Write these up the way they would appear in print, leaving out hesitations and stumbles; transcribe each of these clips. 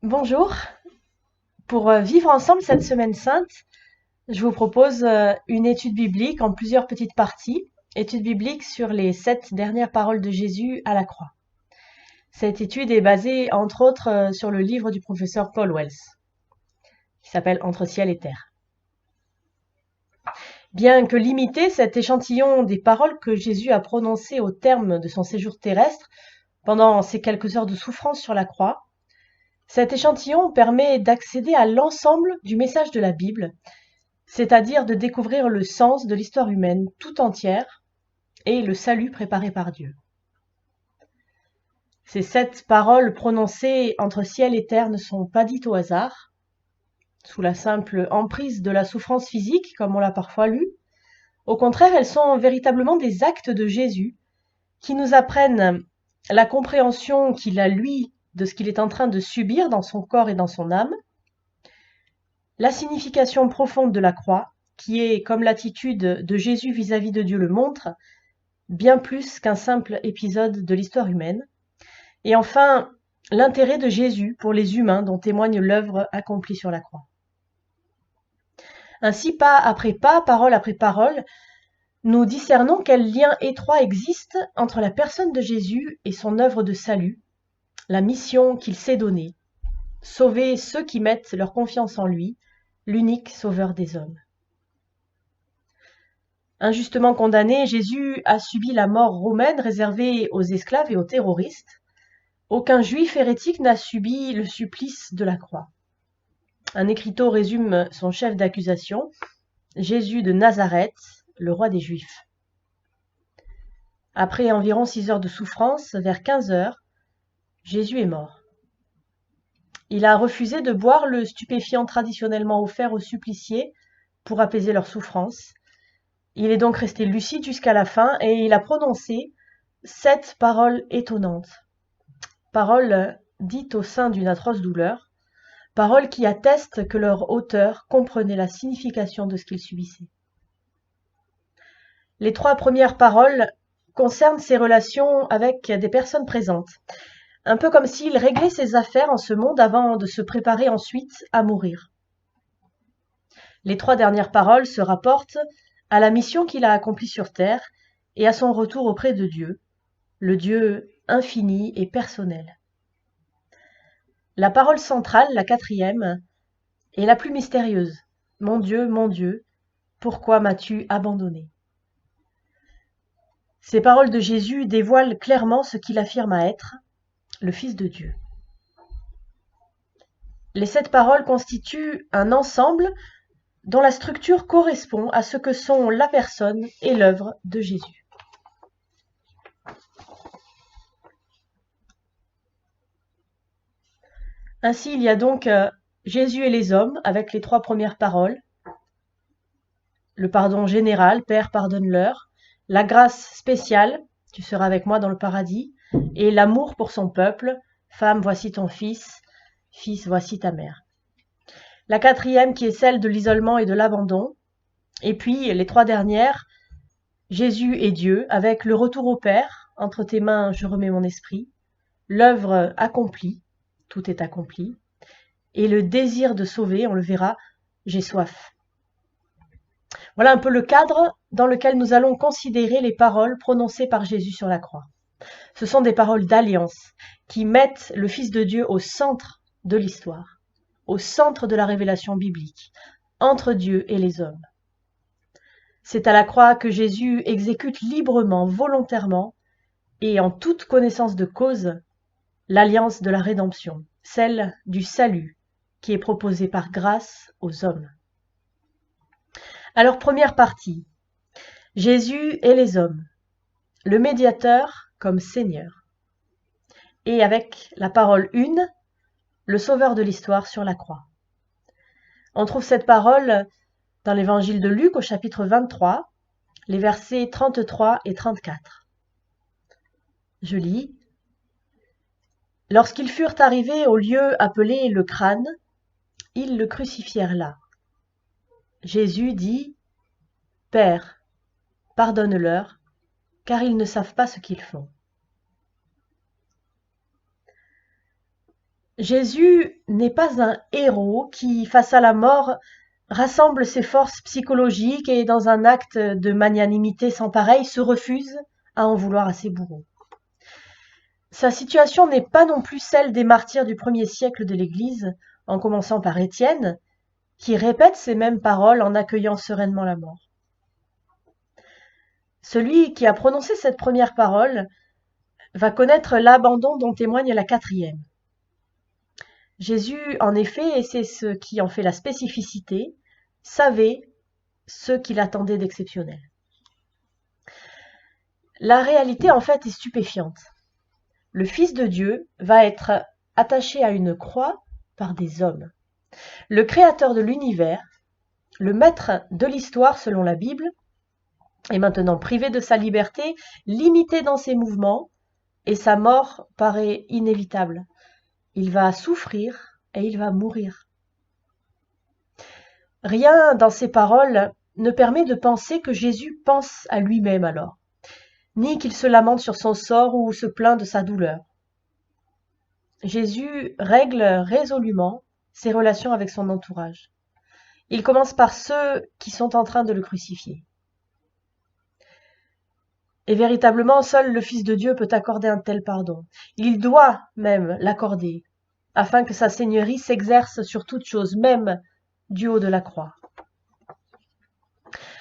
Bonjour, pour vivre ensemble cette semaine sainte, je vous propose une étude biblique en plusieurs petites parties. Étude biblique sur les 7 dernières paroles de Jésus à la croix. Cette étude est basée entre autres sur le livre du professeur Paul Wells, qui s'appelle Entre ciel et terre. Bien que limité, cet échantillon des paroles que Jésus a prononcées au terme de son séjour terrestre, pendant ces quelques heures de souffrance sur la croix, cet échantillon permet d'accéder à l'ensemble du message de la Bible, c'est-à-dire de découvrir le sens de l'histoire humaine tout entière et le salut préparé par Dieu. Ces 7 paroles prononcées entre ciel et terre ne sont pas dites au hasard, sous la simple emprise de la souffrance physique, comme on l'a parfois lu. Au contraire, elles sont véritablement des actes de Jésus qui nous apprennent la compréhension qu'il a, lui, de ce qu'il est en train de subir dans son corps et dans son âme, la signification profonde de la croix, qui est, comme l'attitude de Jésus vis-à-vis de Dieu le montre, bien plus qu'un simple épisode de l'histoire humaine. Et enfin, l'intérêt de Jésus pour les humains dont témoigne l'œuvre accomplie sur la croix. Ainsi, pas après pas, parole après parole, nous discernons quel lien étroit existe entre la personne de Jésus et son œuvre de salut, la mission qu'il s'est donnée, sauver ceux qui mettent leur confiance en lui, l'unique sauveur des hommes. Injustement condamné, Jésus a subi la mort romaine réservée aux esclaves et aux terroristes. Aucun juif hérétique n'a subi le supplice de la croix. Un écriteau résume son chef d'accusation, Jésus de Nazareth, le roi des Juifs. Après environ 6 heures de souffrance, vers 15 heures, Jésus est mort. Il a refusé de boire le stupéfiant traditionnellement offert aux suppliciés pour apaiser leur souffrance. Il est donc resté lucide jusqu'à la fin et il a prononcé 7 paroles étonnantes. Paroles dites au sein d'une atroce douleur, paroles qui attestent que leur auteur comprenait la signification de ce qu'il subissait. Les 3 premières paroles concernent ses relations avec des personnes présentes, un peu comme s'il réglait ses affaires en ce monde avant de se préparer ensuite à mourir. Les 3 dernières paroles se rapportent à la mission qu'il a accomplie sur terre et à son retour auprès de Dieu, le Dieu infini et personnel. La parole centrale, la 4e, est la plus mystérieuse. Mon Dieu, pourquoi m'as-tu abandonné? Ces paroles de Jésus dévoilent clairement ce qu'il affirme à être, le Fils de Dieu. Les 7 paroles constituent un ensemble dont la structure correspond à ce que sont la personne et l'œuvre de Jésus. Ainsi, il y a donc Jésus et les hommes avec les 3 premières paroles, le pardon général, Père, pardonne-leur, la grâce spéciale, tu seras avec moi dans le paradis, et l'amour pour son peuple, femme, voici ton fils, fils, voici ta mère. La 4e qui est celle de l'isolement et de l'abandon, et puis les 3 dernières, Jésus et Dieu, avec le retour au Père, entre tes mains je remets mon esprit, l'œuvre accomplie, tout est accompli, et le désir de sauver, on le verra, j'ai soif. Voilà un peu le cadre dans lequel nous allons considérer les paroles prononcées par Jésus sur la croix. Ce sont des paroles d'alliance qui mettent le Fils de Dieu au centre de l'histoire, au centre de la révélation biblique, entre Dieu et les hommes. C'est à la croix que Jésus exécute librement, volontairement, et en toute connaissance de cause, l'alliance de la rédemption, celle du salut qui est proposée par grâce aux hommes. Alors, première partie, Jésus et les hommes, le médiateur comme Seigneur. Et avec la parole 1, le sauveur de l'histoire sur la croix. On trouve cette parole dans l'évangile de Luc au chapitre 23, les versets 33 et 34. Je lis. Lorsqu'ils furent arrivés au lieu appelé le crâne, ils le crucifièrent là. Jésus dit, Père, pardonne-leur, car ils ne savent pas ce qu'ils font. Jésus n'est pas un héros qui, face à la mort, rassemble ses forces psychologiques et, dans un acte de magnanimité sans pareil, se refuse à en vouloir à ses bourreaux. Sa situation n'est pas non plus celle des martyrs du premier siècle de l'Église, en commençant par Étienne, qui répète ces mêmes paroles en accueillant sereinement la mort. Celui qui a prononcé cette première parole va connaître l'abandon dont témoigne la quatrième. Jésus, en effet, et c'est ce qui en fait la spécificité, savait ce qu'il attendait d'exceptionnel. La réalité, en fait, est stupéfiante. Le Fils de Dieu va être attaché à une croix par des hommes. Le Créateur de l'univers, le maître de l'histoire selon la Bible, est maintenant privé de sa liberté, limité dans ses mouvements, et sa mort paraît inévitable. Il va souffrir et il va mourir. Rien dans ces paroles ne permet de penser que Jésus pense à lui-même alors, ni qu'il se lamente sur son sort ou se plaint de sa douleur. Jésus règle résolument ses relations avec son entourage. Il commence par ceux qui sont en train de le crucifier. Et véritablement, seul le Fils de Dieu peut accorder un tel pardon. Il doit même l'accorder, afin que sa seigneurie s'exerce sur toute chose, même du haut de la croix.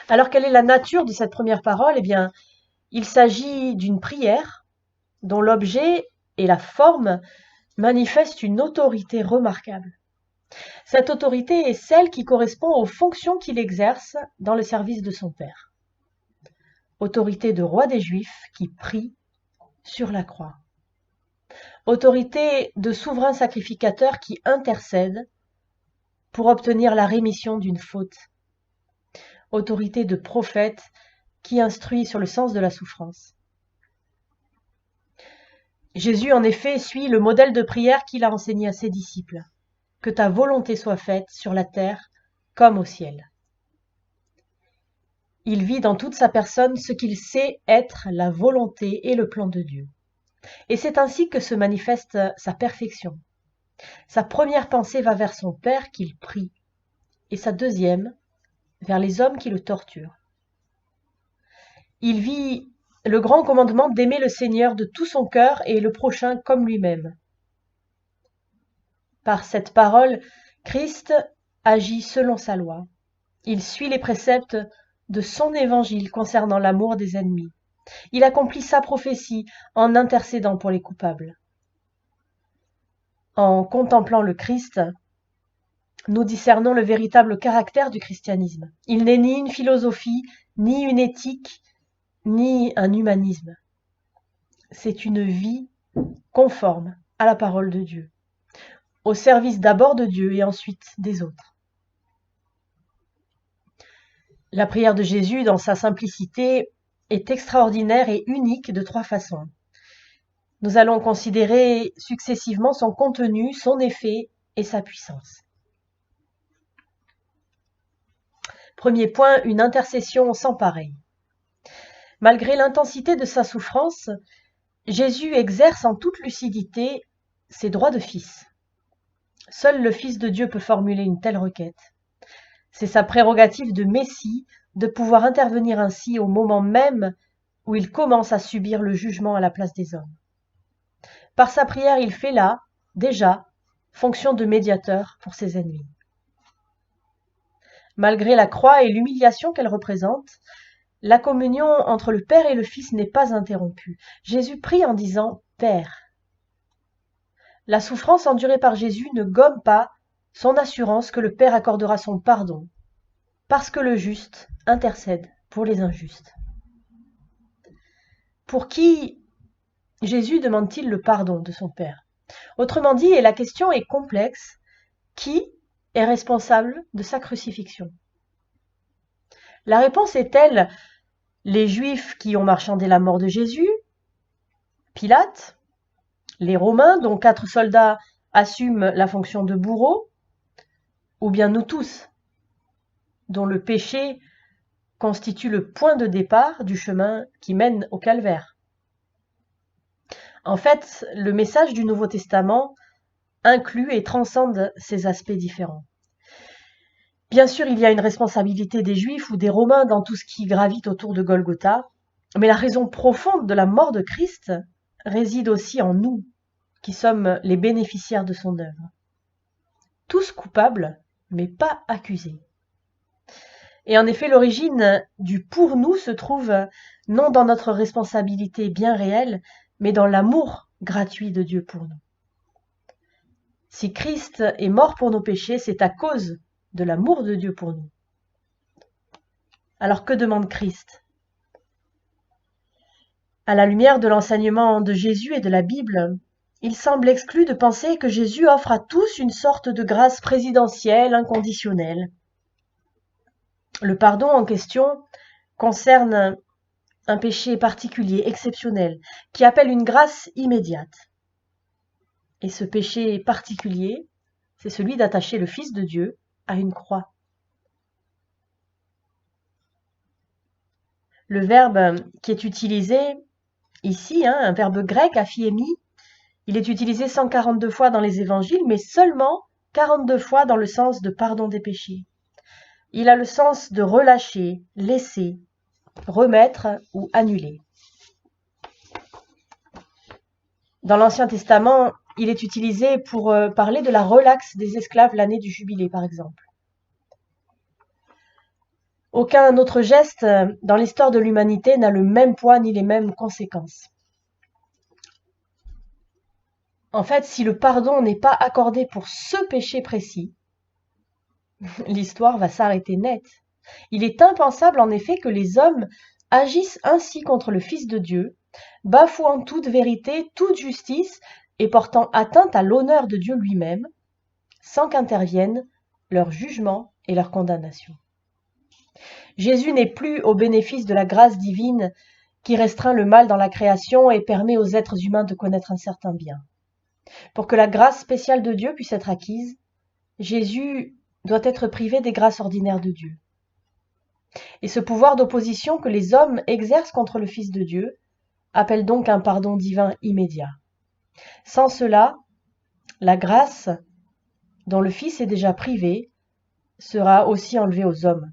Alors, quelle est la nature de cette première parole? Eh bien, il s'agit d'une prière dont l'objet et la forme manifestent une autorité remarquable. Cette autorité est celle qui correspond aux fonctions qu'il exerce dans le service de son Père. Autorité de roi des Juifs qui prie sur la croix. Autorité de souverain sacrificateur qui intercède pour obtenir la rémission d'une faute. Autorité de prophète qui instruit sur le sens de la souffrance. Jésus, en effet, suit le modèle de prière qu'il a enseigné à ses disciples. Que ta volonté soit faite sur la terre comme au ciel. Il vit dans toute sa personne ce qu'il sait être la volonté et le plan de Dieu. Et c'est ainsi que se manifeste sa perfection. Sa première pensée va vers son Père qu'il prie, et sa deuxième vers les hommes qui le torturent. Il vit le grand commandement d'aimer le Seigneur de tout son cœur et le prochain comme lui-même. Par cette parole, Christ agit selon sa loi. Il suit les préceptes de son évangile concernant l'amour des ennemis. Il accomplit sa prophétie en intercédant pour les coupables. En contemplant le Christ, nous discernons le véritable caractère du christianisme. Il n'est ni une philosophie, ni une éthique, ni un humanisme. C'est une vie conforme à la parole de Dieu, au service d'abord de Dieu et ensuite des autres. La prière de Jésus, dans sa simplicité, est extraordinaire et unique de trois façons. Nous allons considérer successivement son contenu, son effet et sa puissance. Premier point, une intercession sans pareil. Malgré l'intensité de sa souffrance, Jésus exerce en toute lucidité ses droits de fils. Seul le Fils de Dieu peut formuler une telle requête. C'est sa prérogative de Messie de pouvoir intervenir ainsi au moment même où il commence à subir le jugement à la place des hommes. Par sa prière, il fait là, déjà, fonction de médiateur pour ses ennemis. Malgré la croix et l'humiliation qu'elle représente, la communion entre le Père et le Fils n'est pas interrompue. Jésus prie en disant « Père ». La souffrance endurée par Jésus ne gomme pas son assurance que le Père accordera son pardon, parce que le juste intercède pour les injustes. Pour qui Jésus demande-t-il le pardon de son Père? Autrement dit, et la question est complexe, qui est responsable de sa crucifixion? La réponse est-elle les Juifs qui ont marchandé la mort de Jésus, Pilate, les Romains dont 4 soldats assument la fonction de bourreau, ou bien nous tous, dont le péché constitue le point de départ du chemin qui mène au calvaire? En fait, le message du Nouveau Testament inclut et transcende ces aspects différents. Bien sûr, il y a une responsabilité des Juifs ou des Romains dans tout ce qui gravite autour de Golgotha, mais la raison profonde de la mort de Christ réside aussi en nous, qui sommes les bénéficiaires de son œuvre. Tous coupables, mais pas accusés. Et en effet, l'origine du pour nous se trouve non dans notre responsabilité bien réelle, mais dans l'amour gratuit de Dieu pour nous. Si Christ est mort pour nos péchés, c'est à cause de l'amour de Dieu pour nous. Alors que demande Christ? À la lumière de l'enseignement de Jésus et de la Bible, il semble exclu de penser que Jésus offre à tous une sorte de grâce présidentielle inconditionnelle. Le pardon en question concerne un péché particulier, exceptionnel, qui appelle une grâce immédiate. Et ce péché particulier, c'est celui d'attacher le Fils de Dieu à une croix. Le verbe qui est utilisé ici, un verbe grec, aphiemi, il est utilisé 142 fois dans les évangiles, mais seulement 42 fois dans le sens de pardon des péchés. Il a le sens de relâcher, laisser, remettre ou annuler. Dans l'Ancien Testament, il est utilisé pour parler de la relaxe des esclaves l'année du jubilé, par exemple. Aucun autre geste dans l'histoire de l'humanité n'a le même poids ni les mêmes conséquences. En fait, si le pardon n'est pas accordé pour ce péché précis, l'histoire va s'arrêter net. Il est impensable en effet que les hommes agissent ainsi contre le Fils de Dieu, bafouant toute vérité, toute justice et portant atteinte à l'honneur de Dieu lui-même, sans qu'interviennent leur jugement et leur condamnation. Jésus n'est plus au bénéfice de la grâce divine qui restreint le mal dans la création et permet aux êtres humains de connaître un certain bien. Pour que la grâce spéciale de Dieu puisse être acquise, Jésus doit être privé des grâces ordinaires de Dieu. Et ce pouvoir d'opposition que les hommes exercent contre le Fils de Dieu appelle donc un pardon divin immédiat. Sans cela, la grâce dont le Fils est déjà privé sera aussi enlevée aux hommes.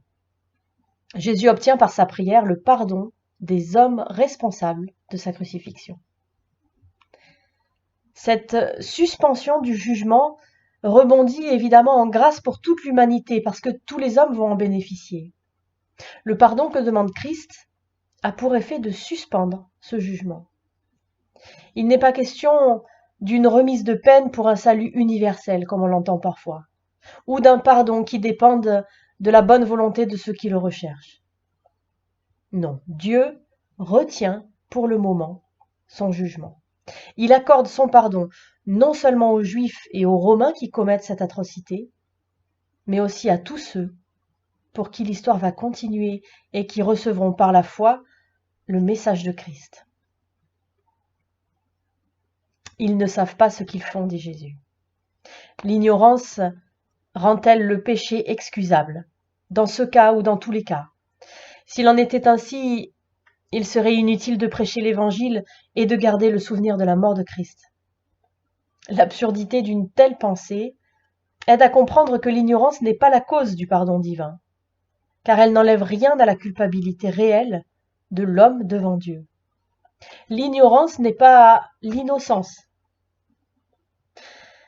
Jésus obtient par sa prière le pardon des hommes responsables de sa crucifixion. Cette suspension du jugement rebondit évidemment en grâce pour toute l'humanité parce que tous les hommes vont en bénéficier. Le pardon que demande Christ a pour effet de suspendre ce jugement. Il n'est pas question d'une remise de peine pour un salut universel, comme on l'entend parfois, ou d'un pardon qui dépende de la bonne volonté de ceux qui le recherchent. Non, Dieu retient pour le moment son jugement. Il accorde son pardon non seulement aux Juifs et aux Romains qui commettent cette atrocité, mais aussi à tous ceux pour qui l'histoire va continuer et qui recevront par la foi le message de Christ. Ils ne savent pas ce qu'ils font, dit Jésus. L'ignorance rend-elle le péché excusable, dans ce cas ou dans tous les cas? S'il en était ainsi, il serait inutile de prêcher l'Évangile et de garder le souvenir de la mort de Christ. L'absurdité d'une telle pensée aide à comprendre que l'ignorance n'est pas la cause du pardon divin, car elle n'enlève rien à la culpabilité réelle de l'homme devant Dieu. L'ignorance n'est pas l'innocence.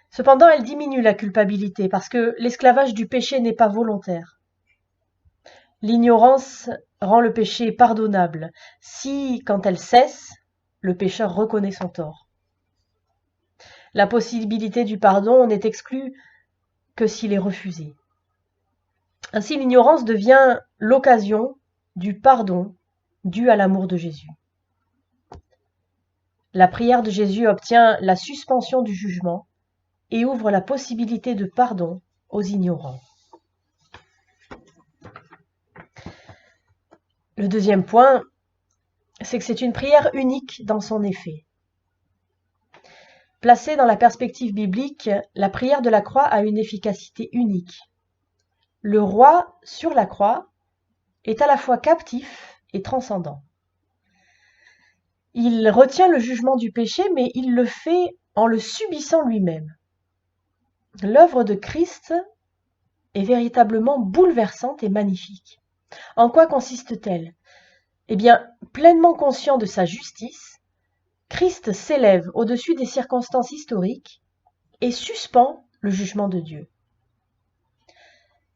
Cependant, elle diminue la culpabilité parce que l'esclavage du péché n'est pas volontaire. L'ignorance rend le péché pardonnable si, quand elle cesse, le pécheur reconnaît son tort. La possibilité du pardon n'est exclue que s'il est refusé. Ainsi, l'ignorance devient l'occasion du pardon dû à l'amour de Jésus. La prière de Jésus obtient la suspension du jugement et ouvre la possibilité de pardon aux ignorants. Le deuxième point, c'est que c'est une prière unique dans son effet. Placée dans la perspective biblique, la prière de la croix a une efficacité unique. Le roi sur la croix est à la fois captif et transcendant. Il retient le jugement du péché, mais il le fait en le subissant lui-même. L'œuvre de Christ est véritablement bouleversante et magnifique. En quoi consiste-t-elle? Eh bien, pleinement conscient de sa justice, Christ s'élève au-dessus des circonstances historiques et suspend le jugement de Dieu.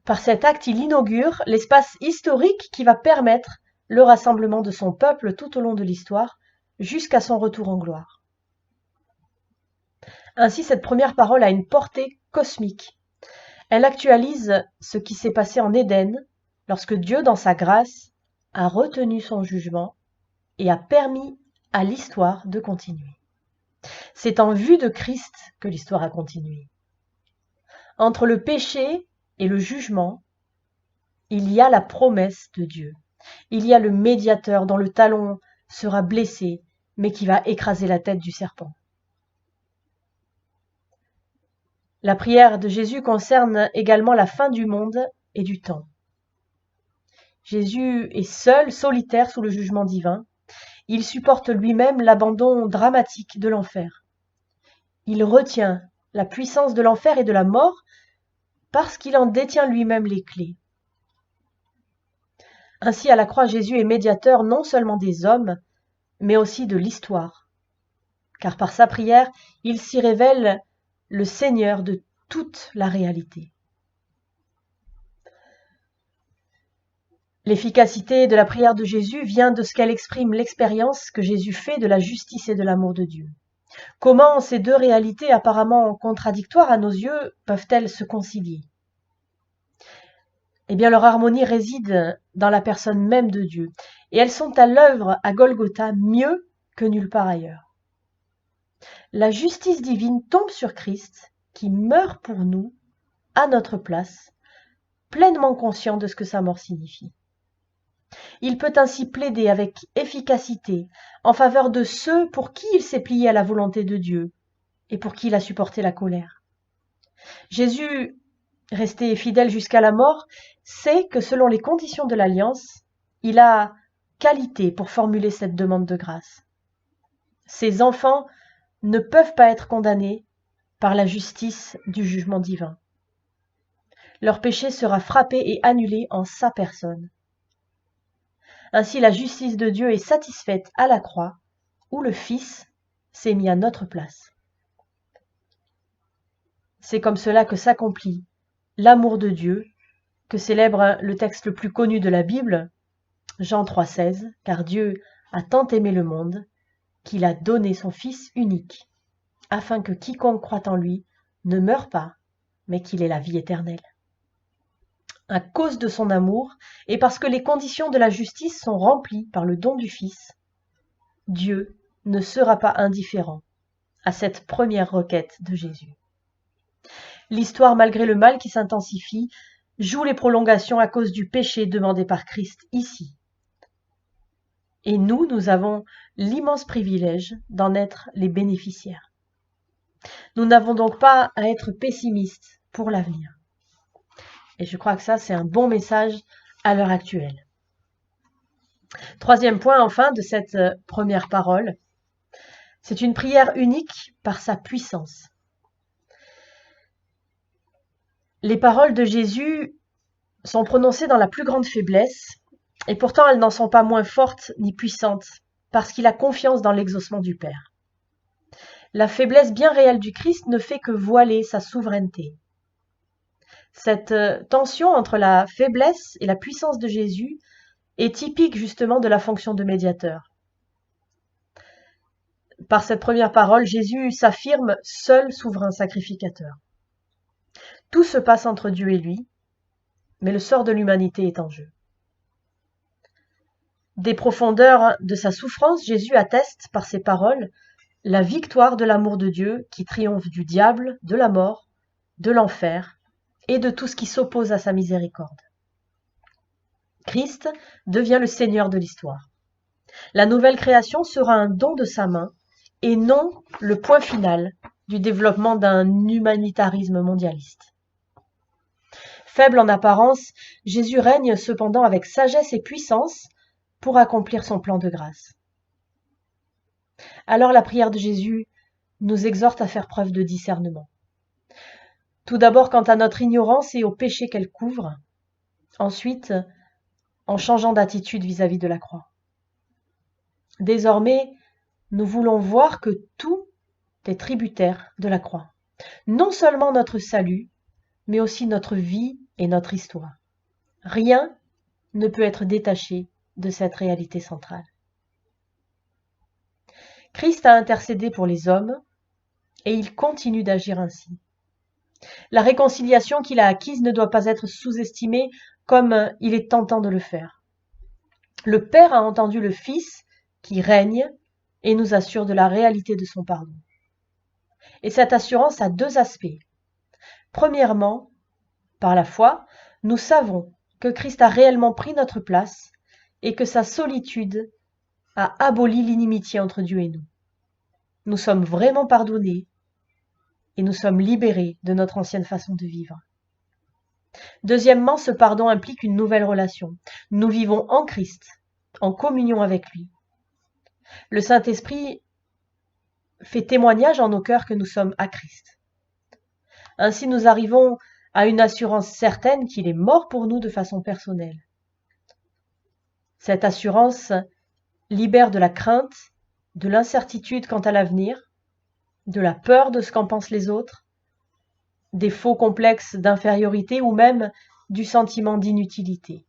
Par cet acte, il inaugure l'espace historique qui va permettre le rassemblement de son peuple tout au long de l'histoire, jusqu'à son retour en gloire. Ainsi, cette première parole a une portée cosmique. Elle actualise ce qui s'est passé en Éden, lorsque Dieu, dans sa grâce, a retenu son jugement et a permis à l'histoire de continuer. C'est en vue de Christ que l'histoire a continué. Entre le péché et le jugement, il y a la promesse de Dieu. Il y a le médiateur dont le talon sera blessé, mais qui va écraser la tête du serpent. La prière de Jésus concerne également la fin du monde et du temps. Jésus est seul, solitaire sous le jugement divin. Il supporte lui-même l'abandon dramatique de l'enfer. Il retient la puissance de l'enfer et de la mort parce qu'il en détient lui-même les clés. Ainsi, à la croix, Jésus est médiateur non seulement des hommes, mais aussi de l'histoire. Car par sa prière, il s'y révèle le Seigneur de toute la réalité. L'efficacité de la prière de Jésus vient de ce qu'elle exprime l'expérience que Jésus fait de la justice et de l'amour de Dieu. Comment ces deux réalités apparemment contradictoires à nos yeux peuvent-elles se concilier? Eh bien, leur harmonie réside dans la personne même de Dieu, et elles sont à l'œuvre à Golgotha mieux que nulle part ailleurs. La justice divine tombe sur Christ, qui meurt pour nous, à notre place, pleinement conscient de ce que sa mort signifie. Il peut ainsi plaider avec efficacité en faveur de ceux pour qui il s'est plié à la volonté de Dieu et pour qui il a supporté la colère. Jésus, resté fidèle jusqu'à la mort, sait que selon les conditions de l'alliance, il a qualité pour formuler cette demande de grâce. Ses enfants ne peuvent pas être condamnés par la justice du jugement divin. Leur péché sera frappé et annulé en sa personne. Ainsi, la justice de Dieu est satisfaite à la croix, où le Fils s'est mis à notre place. C'est comme cela que s'accomplit l'amour de Dieu, que célèbre le texte le plus connu de la Bible, Jean 3,16, car Dieu a tant aimé le monde qu'il a donné son Fils unique, afin que quiconque croit en lui ne meure pas, mais qu'il ait la vie éternelle. À cause de son amour, et parce que les conditions de la justice sont remplies par le don du Fils, Dieu ne sera pas indifférent à cette première requête de Jésus. L'histoire, malgré le mal qui s'intensifie, joue les prolongations à cause du péché demandé par Christ ici. Et nous avons l'immense privilège d'en être les bénéficiaires. Nous n'avons donc pas à être pessimistes pour l'avenir. Et je crois que ça, c'est un bon message à l'heure actuelle. Troisième point, enfin, de cette première parole, c'est une prière unique par sa puissance. Les paroles de Jésus sont prononcées dans la plus grande faiblesse, et pourtant elles n'en sont pas moins fortes ni puissantes, parce qu'il a confiance dans l'exaucement du Père. La faiblesse bien réelle du Christ ne fait que voiler sa souveraineté. Cette tension entre la faiblesse et la puissance de Jésus est typique justement de la fonction de médiateur. Par cette première parole, Jésus s'affirme seul souverain sacrificateur. Tout se passe entre Dieu et lui, mais le sort de l'humanité est en jeu. Des profondeurs de sa souffrance, Jésus atteste par ses paroles la victoire de l'amour de Dieu qui triomphe du diable, de la mort, de l'enfer et de tout ce qui s'oppose à sa miséricorde. Christ devient le Seigneur de l'histoire. La nouvelle création sera un don de sa main et non le point final du développement d'un humanitarisme mondialiste. Faible en apparence, Jésus règne cependant avec sagesse et puissance pour accomplir son plan de grâce. Alors la prière de Jésus nous exhorte à faire preuve de discernement. Tout d'abord quant à notre ignorance et au péché qu'elle couvre. Ensuite, en changeant d'attitude vis-à-vis de la croix. Désormais, nous voulons voir que tout est tributaire de la croix. Non seulement notre salut, mais aussi notre vie et notre histoire. Rien ne peut être détaché de cette réalité centrale. Christ a intercédé pour les hommes et il continue d'agir ainsi. La réconciliation qu'il a acquise ne doit pas être sous-estimée comme il est tentant de le faire. Le Père a entendu le Fils qui règne et nous assure de la réalité de son pardon. Et cette assurance a deux aspects. Premièrement, par la foi, nous savons que Christ a réellement pris notre place et que sa solitude a aboli l'inimitié entre Dieu et nous. Nous sommes vraiment pardonnés et nous sommes libérés de notre ancienne façon de vivre. Deuxièmement, ce pardon implique une nouvelle relation. Nous vivons en Christ, en communion avec lui. Le Saint-Esprit fait témoignage en nos cœurs que nous sommes à Christ. Ainsi, nous arrivons à une assurance certaine qu'il est mort pour nous de façon personnelle. Cette assurance libère de la crainte, de l'incertitude quant à l'avenir, de la peur de ce qu'en pensent les autres, des faux complexes d'infériorité ou même du sentiment d'inutilité.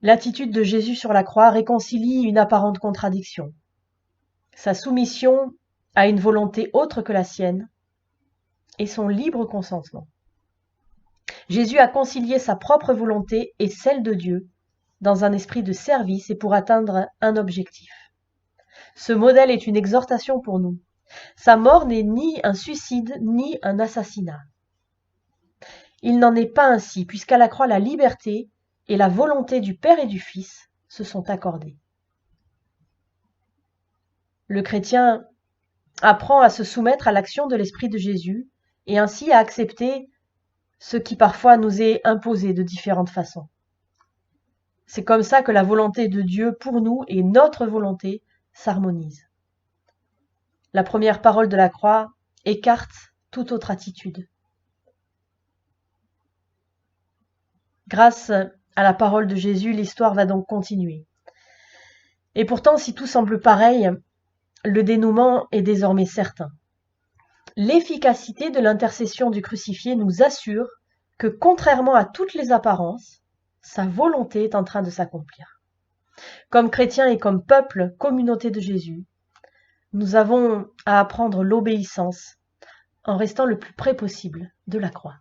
L'attitude de Jésus sur la croix réconcilie une apparente contradiction. Sa soumission à une volonté autre que la sienne et son libre consentement. Jésus a concilié sa propre volonté et celle de Dieu dans un esprit de service et pour atteindre un objectif. Ce modèle est une exhortation pour nous. Sa mort n'est ni un suicide ni un assassinat. Il n'en est pas ainsi, puisqu'à la croix la liberté et la volonté du Père et du Fils se sont accordées. Le chrétien apprend à se soumettre à l'action de l'Esprit de Jésus et ainsi à accepter ce qui parfois nous est imposé de différentes façons. C'est comme ça que la volonté de Dieu pour nous et notre volonté s'harmonisent. La première parole de la croix écarte toute autre attitude. Grâce à la parole de Jésus, l'histoire va donc continuer. Et pourtant, si tout semble pareil, le dénouement est désormais certain. L'efficacité de l'intercession du crucifié nous assure que, contrairement à toutes les apparences, sa volonté est en train de s'accomplir. Comme chrétiens et comme peuple, communauté de Jésus, nous avons à apprendre l'obéissance en restant le plus près possible de la croix.